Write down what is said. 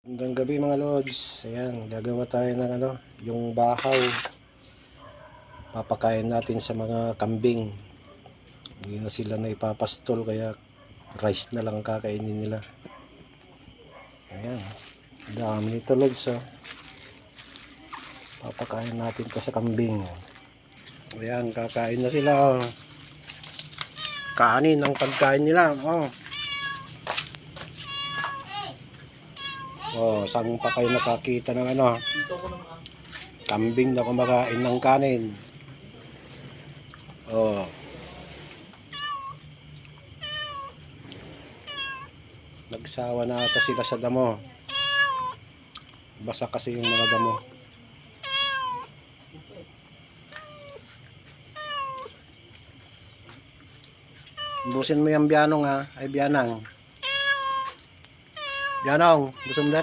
Hanggang gabi mga lods. Ayan, gagawa tayo ng yung bahaw. Papakain natin sa mga kambing. Hindi na sila na ipapastol kaya rice na lang kakainin nila. Ayan, dami nito lods oh. Papakain natin to sa kambing. Ayan, kakain na sila oh. Kanin ang pagkain nila oh. Oh, saan pa kayo nakakita ng kambing na kumakain ng kanin? Oh. Nagsawa na ata sila sa damo. Basa kasi yung mga damo. Busin mo yung biyanong ha. Ay biyanang. Biyanong, gusto mo data?